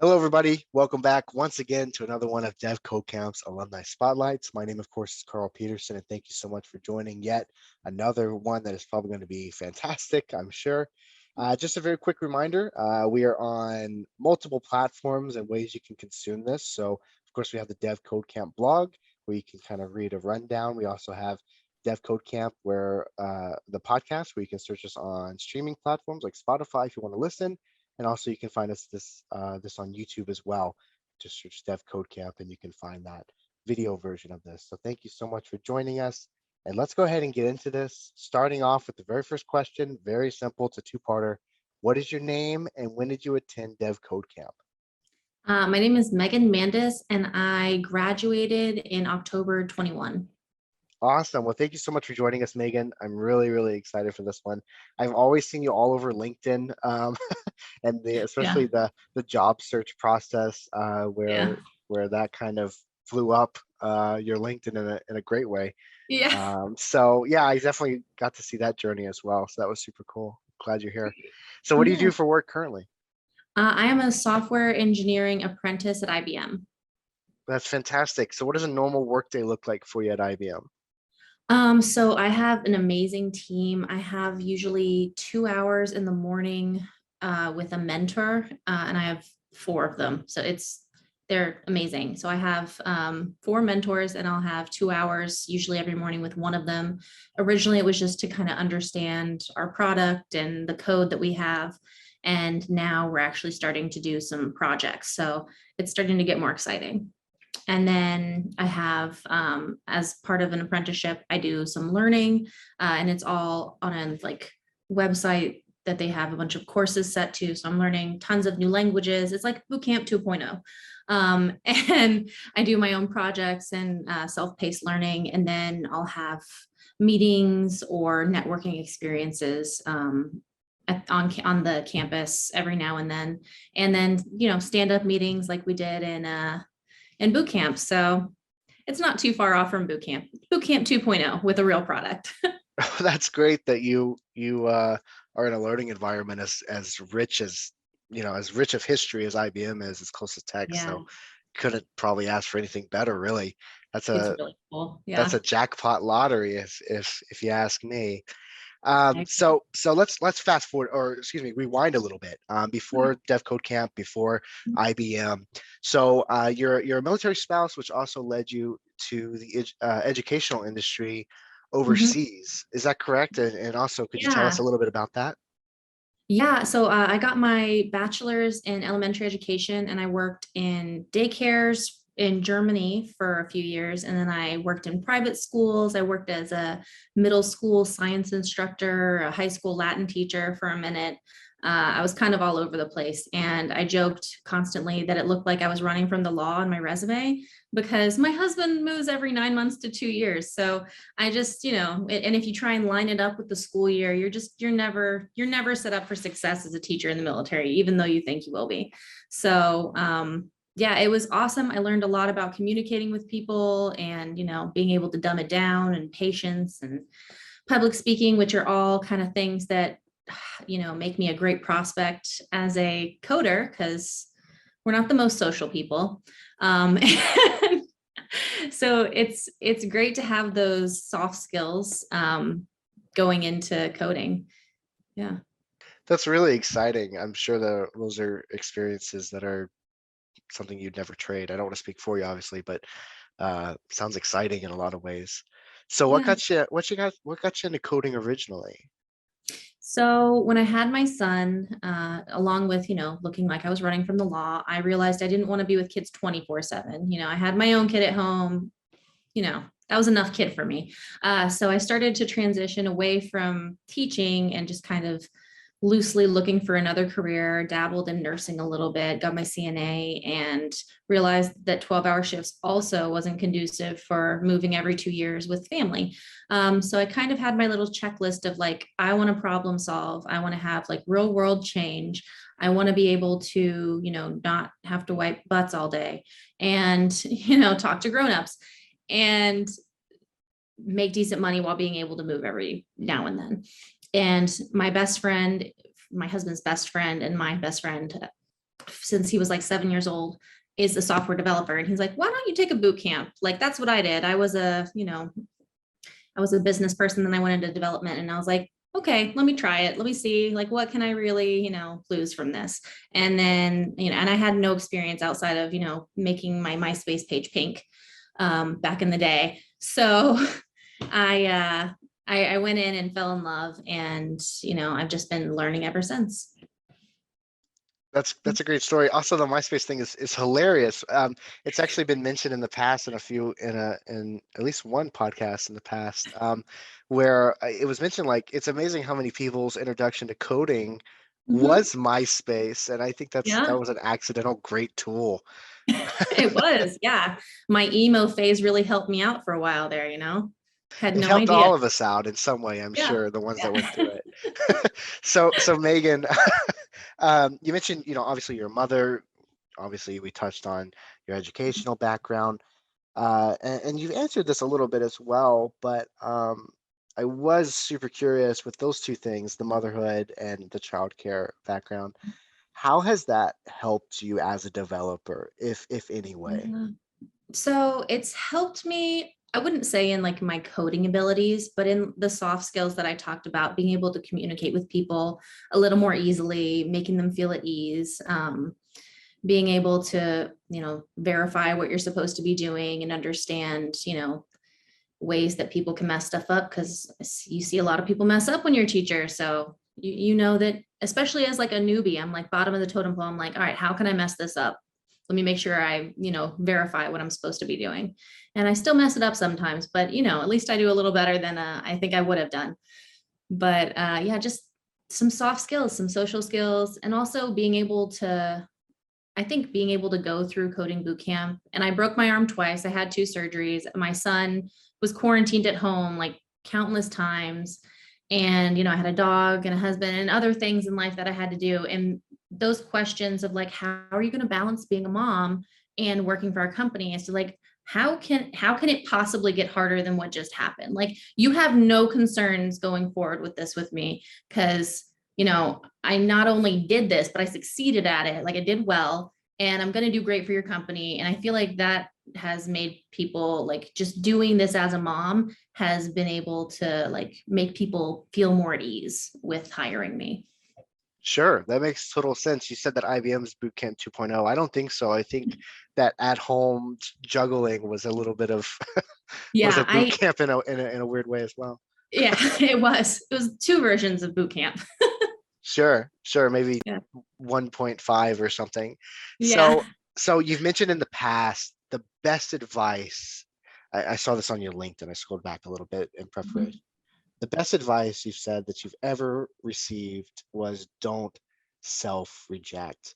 Hello, everybody. Welcome back once again to another one of devCodeCamp's Alumni Spotlights. My name, of course, is Carl Peterson, and thank you so much for joining yet another one that is probably going to be fantastic, I'm sure. Just a very quick reminder, we are on multiple platforms and ways you can consume this. So, of course, we have the devCodeCamp blog where you can kind of read a rundown. We also have devCodeCamp, where the podcast, where you can search us on streaming platforms like Spotify if you want to listen. And also you can find us this on YouTube as well. Just search devCodeCamp and you can find that video version of this. So thank you so much for joining us. And let's go ahead and get into this. Starting off with the very first question, very simple, it's a two-parter. What is your name and when did you attend devCodeCamp? My name is Megan Mandis, and I graduated in October 21. Awesome. Well, thank you so much for joining us, Megan. I'm really, really excited for this one. I've always seen you all over LinkedIn, and especially the job search process, where that kind of flew up your LinkedIn in a great way. So yeah, I definitely got to see that journey as well. So that was super cool. Glad you're here. So what do you do for work currently? I am a software engineering apprentice at IBM. That's fantastic. So what does a normal workday look like for you at IBM? So I have an amazing team. I have usually 2 hours in the morning with a mentor, and I have 4 of them. So they're amazing. So I have 4 mentors, and I'll have 2 hours usually every morning with one of them. Originally, it was just to kind of understand our product and the code that we have. And now we're actually starting to do some projects. So it's starting to get more exciting. And then I have, as part of an apprenticeship, I do some learning, and it's all on a website that they have a bunch of courses set to. So I'm learning tons of new languages. It's like bootcamp 2.0. And I do my own projects and self-paced learning. And then I'll have meetings or networking experiences on the campus every now and then. And then, stand-up meetings like we did in boot camp. So it's not too far off from boot camp 2.0 with a real product. That's great that you are in a learning environment as rich of history as IBM is, as close as tech. Yeah. So couldn't probably ask for anything better, really. It's really cool. Yeah. That's a jackpot lottery if you ask me. So let's fast forward, or excuse me, rewind a little bit. Before devCodeCamp, before IBM. So you're a military spouse, which also led you to the educational industry overseas. Is that correct? And also, could you tell us a little bit about that? Yeah, so I got my bachelor's in elementary education, and I worked in daycares in Germany for a few years. And then I worked in private schools. I worked as a middle school science instructor, a high school Latin teacher for a minute. I was kind of all over the place. And I joked constantly that it looked like I was running from the law on my resume because my husband moves every 9 months to 2 years. So I just, and if you try and line it up with the school year, you're never set up for success as a teacher in the military, even though you think you will be. So, yeah, it was awesome. I learned a lot about communicating with people and, being able to dumb it down, and patience and public speaking, which are all kind of things that, make me a great prospect as a coder, because we're not the most social people. So it's great to have those soft skills going into coding. Yeah. That's really exciting. I'm sure those are experiences that are something you'd never trade. I don't want to speak for you, obviously, but sounds exciting in a lot of ways. So what got you into coding originally? So when I had my son, along with, looking like I was running from the law, I realized I didn't want to be with kids 24/7. I had my own kid at home, that was enough kid for me. So I started to transition away from teaching and just kind of loosely looking for another career, dabbled in nursing a little bit, got my CNA, and realized that 12-hour shifts also wasn't conducive for moving every 2 years with family. So I kind of had my little checklist of I want to problem solve. I want to have real world change. I want to be able to, not have to wipe butts all day and, talk to grownups and make decent money while being able to move every now and then. And my best friend, my husband's best friend, and my best friend since he was like 7 years old, is a software developer. And he's like, why don't you take a boot camp? Like, that's what I did. I was a business person, then I went into development, and I was like, okay, let me try it. Let me see, like, what can I really, lose from this? And then, and I had no experience outside of, making my MySpace page pink back in the day. So I went in and fell in love, and, I've just been learning ever since. That's a great story. Also, the MySpace thing is hilarious. It's actually been mentioned in the past in in at least one podcast in the past, where it was mentioned, like, it's amazing how many people's introduction to coding Mhm. was MySpace, and I think that Yeah, was an accidental great tool. it was. Yeah. My emo phase really helped me out for a while there, had It no helped idea. all of us out in some way, I'm Yeah. sure, the ones that Yeah. went through it. So Megan, you mentioned, obviously your mother. Obviously, we touched on your educational background, and you've answered this a little bit as well. But I was super curious with those two things, the motherhood and the childcare background. How has that helped you as a developer, if any way? Yeah. So it's helped me, I wouldn't say in like my coding abilities, but in the soft skills that I talked about, being able to communicate with people a little more easily, making them feel at ease, being able to, verify what you're supposed to be doing and understand, ways that people can mess stuff up, because you see a lot of people mess up when you're a teacher. So you know that, especially as like a newbie, I'm like bottom of the totem pole. I'm like, all right, how can I mess this up? Let me make sure I, verify what I'm supposed to be doing. And I still mess it up sometimes, but at least I do a little better than I think I would have done. But yeah, just some soft skills, some social skills, and also being able to, I think being able to go through coding boot camp. And I broke my arm twice. I had 2 surgeries. My son was quarantined at home like countless times. And, I had a dog and a husband and other things in life that I had to do. And those questions of like, how are you going to balance being a mom and working for our company? Is to like, how can it possibly get harder than what just happened? Like, you have no concerns going forward with this with me, because I not only did this, but I succeeded at it. Like, I did well, and I'm going to do great for your company. And I feel like that has made people, like, just doing this as a mom has been able to like make people feel more at ease with hiring me. Sure, that makes total sense. You said that IBM's Bootcamp 2.0. I don't think so. I think that at-home juggling was a little bit of was Yeah, a boot camp in a weird way as well. yeah, it was two versions of boot camp. Sure, maybe Yeah. 1.5 or something. Yeah. So you've mentioned in the past the best advice. I saw this on your LinkedIn. I scrolled back a little bit in preparation. Mhm. The best advice you've said that you've ever received was don't self-reject.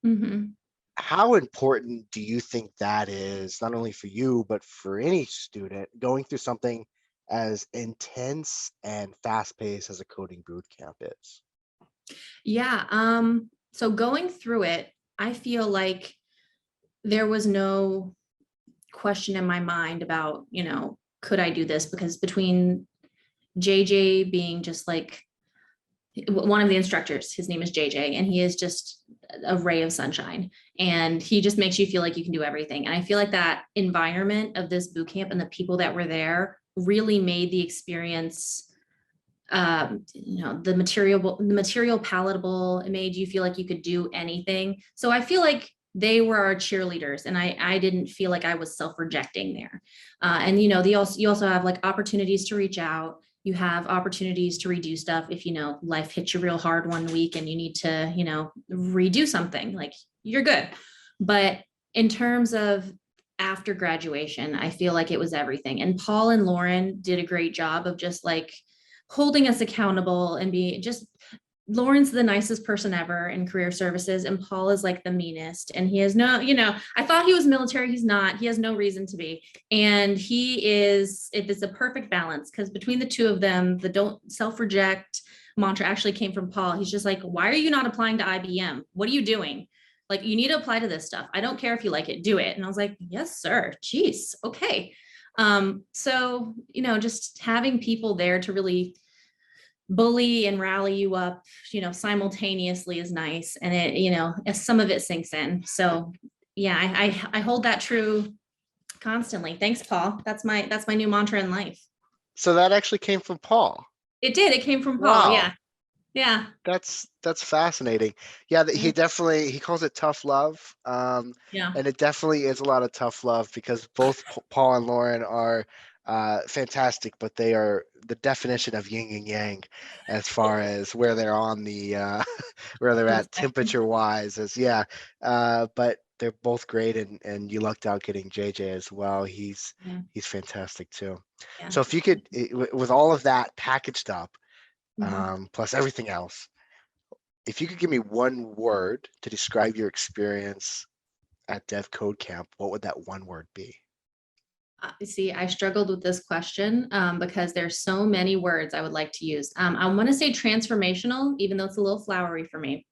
Mhm. How important do you think that is, not only for you, but for any student going through something as intense and fast-paced as a coding boot camp is? Yeah. So going through it, I feel like there was no question in my mind about, could I do this? Because between JJ being just like one of the instructors, his name is JJ, and he is just a ray of sunshine. And he just makes you feel like you can do everything. And I feel like that environment of this boot camp and the people that were there really made the experience, the material palatable. It made you feel like you could do anything. So I feel like they were our cheerleaders, and I didn't feel like I was self-rejecting there. And you also have like opportunities to reach out. You have opportunities to redo stuff if life hits you real hard one week and you need to redo something. Like, you're good. But in terms of after graduation, I feel like it was everything. And Paul and Lauren did a great job of just like holding us accountable and be just, Lauren's the nicest person ever in career services, and Paul is like the meanest. And he has no, I thought he was military. He's not. He has no reason to be. And it is a perfect balance, because between the two of them, the don't self-reject mantra actually came from Paul. He's just like, why are you not applying to IBM? What are you doing? Like, you need to apply to this stuff. I don't care if you like it, do it. And I was like, yes, sir. Jeez. Okay. So, just having people there to really bully and rally you up, simultaneously is nice. And some of it sinks in. So yeah, I hold that true constantly. Thanks, Paul. That's my new mantra in life. So that actually came from Paul. It did. It came from Paul. Wow. Yeah. Yeah. That's fascinating. Yeah, he definitely, he calls it tough love. Yeah. And it definitely is a lot of tough love because both Paul and Lauren are fantastic, but they are the definition of yin and yang as far as where they're on the where they're at temperature wise. As yeah, but they're both great, and you lucked out getting JJ as well. He's fantastic too. Yeah. So if you could, with all of that packaged up, Mhm. plus everything else, if you could give me one word to describe your experience at devCodeCamp, what would that one word be? See, I struggled with this question because there's so many words I would like to use. I want to say transformational, even though it's a little flowery for me.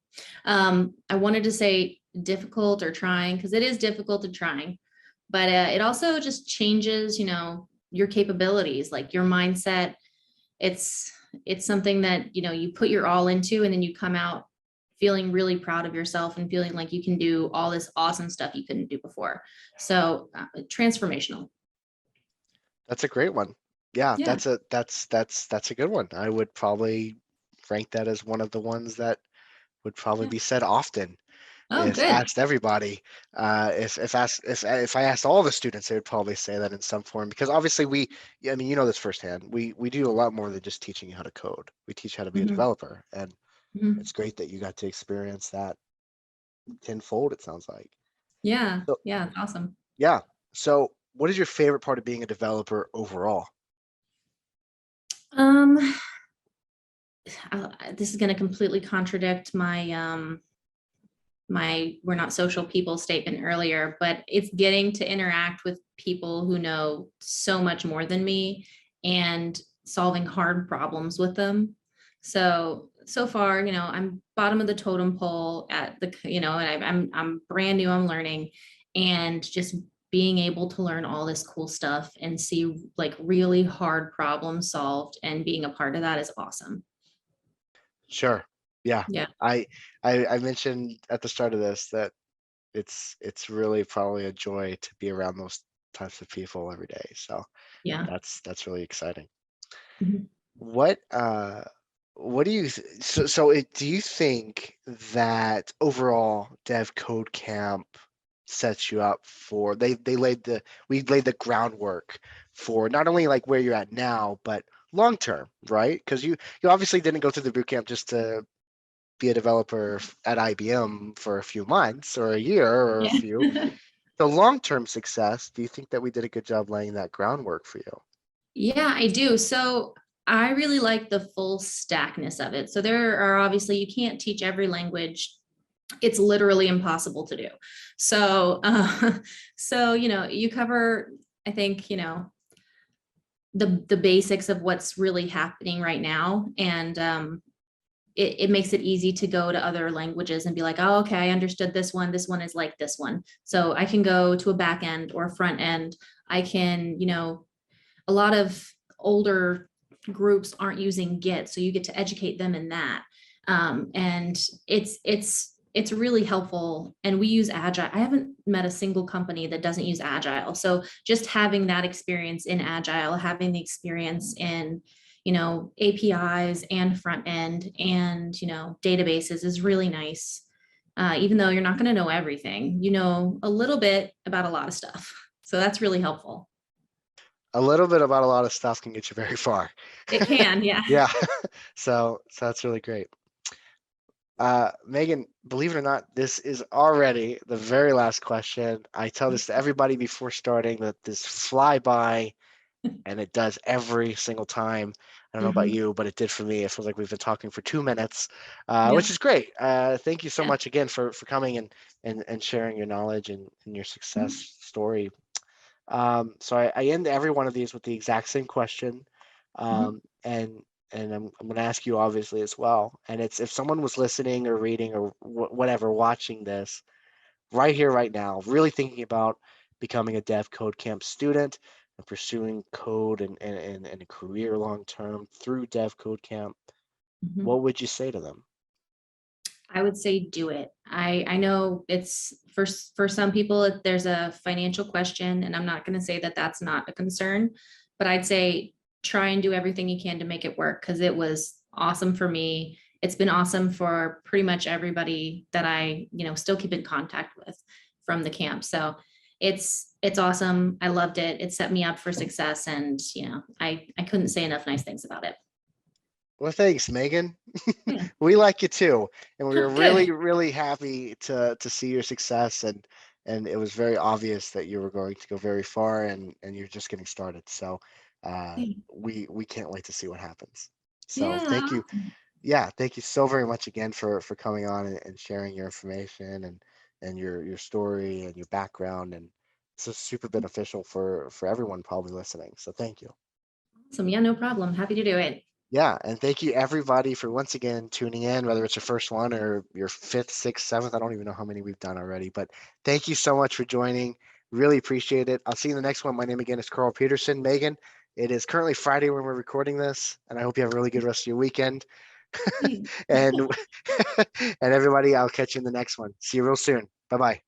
I wanted to say difficult or trying because it is difficult and trying, but it also just changes, your capabilities, like your mindset. It's something that, you put your all into, and then you come out feeling really proud of yourself and feeling like you can do all this awesome stuff you couldn't do before. So transformational. That's a great one. Yeah, Yeah. that's a good one. I would probably rank that as one of the ones that would probably Yeah. be said often Oh, if good. asked everybody. If I asked all the students, they would probably say that in some form because obviously I mean, you know this firsthand. We do a lot more than just teaching you how to code. We teach how to be a Mhm. developer, and Mhm. it's great that you got to experience that tenfold, it sounds like. Yeah. So Yeah. It's awesome. yeah. So what is your favorite part of being a developer overall? Um, this is going to completely contradict my we're not social people statement earlier, but it's getting to interact with people who know so much more than me and solving hard problems with them. So far, I'm bottom of the totem pole at the, and I'm brand new, I'm learning, and just being able to learn all this cool stuff and see like really hard problems solved and being a part of that is awesome. Sure. Yeah. Yeah. I I mentioned at the start of this that it's really probably a joy to be around those types of people every day. So Yeah. that's really exciting. Mhm. What what do you do you think that overall Dev Code Camp sets you up for they laid the we laid the groundwork for not only like where you're at now, but long term, right? Because you obviously didn't go through the boot camp just to be a developer at IBM for a few months or a year or a Yeah. few. The long-term success, do you think that we did a good job laying that groundwork for you? Yeah, I do. So I really like the full stackness of it. So there are obviously, you can't teach every language. It's literally impossible to do. So, so, you cover, I think, the basics of what's really happening right now. And it makes it easy to go to other languages and be like, oh, okay, I understood this one. This one is like this one. So I can go to a back end or front end. I can, a lot of older groups aren't using Git, so you get to educate them in that. And it's really helpful. And we use Agile. I haven't met a single company that doesn't use Agile. So just having that experience in Agile, having the experience in APIs and front end and databases is really nice. Even though you're not going to know everything, a little bit about a lot of stuff. So that's really helpful. A little bit about a lot of stuff can get you very far. It can, yeah. Yeah. So that's really great. Megan, believe it or not, this is already the very last question. I tell this to everybody before starting that this fly by, and it does every single time. I don't know about Mhm. you, but it did for me. It feels like we've been talking for 2 minutes, which Yeah, is great. Thank you so yeah. much again for coming and sharing your knowledge and your success Mhm. story. So I end every one of these with the exact same question. Mhm. And I'm going to ask you obviously as well. And it's if someone was listening or reading or whatever, watching this right here, right now, really thinking about becoming a Dev Code Camp student and pursuing code and a career long term through Dev Code Camp, Mhm. what would you say to them? I would say do it. I know it's for some people there's a financial question, and I'm not going to say that that's not a concern, but I'd say try and do everything you can to make it work, because it was awesome for me. It's been awesome for pretty much everybody that I, still keep in contact with from the camp. So it's awesome. I loved it. It set me up for success, and I couldn't say enough nice things about it. Well, thanks, Megan. Yeah. We like you too, and we were really, Good. really happy to see your success, and it was very obvious that you were going to go very far, and you're just getting started. So, we can't wait to see what happens. So, Yeah. thank you. Yeah, thank you so very much again for coming on and sharing your information and your story and your background, and it's just super beneficial for everyone probably listening. So, thank you. Awesome. Yeah, no problem. Happy to do it. Yeah, and thank you everybody for once again tuning in, whether it's your first one or your fifth, sixth, seventh. I don't even know how many we've done already, but thank you so much for joining. Really appreciate it. I'll see you in the next one. My name again is Carl Peterson. Megan, it is currently Friday when we're recording this, and I hope you have a really good rest of your weekend. Thanks. And and everybody, I'll catch you in the next one. See you real soon. Bye bye.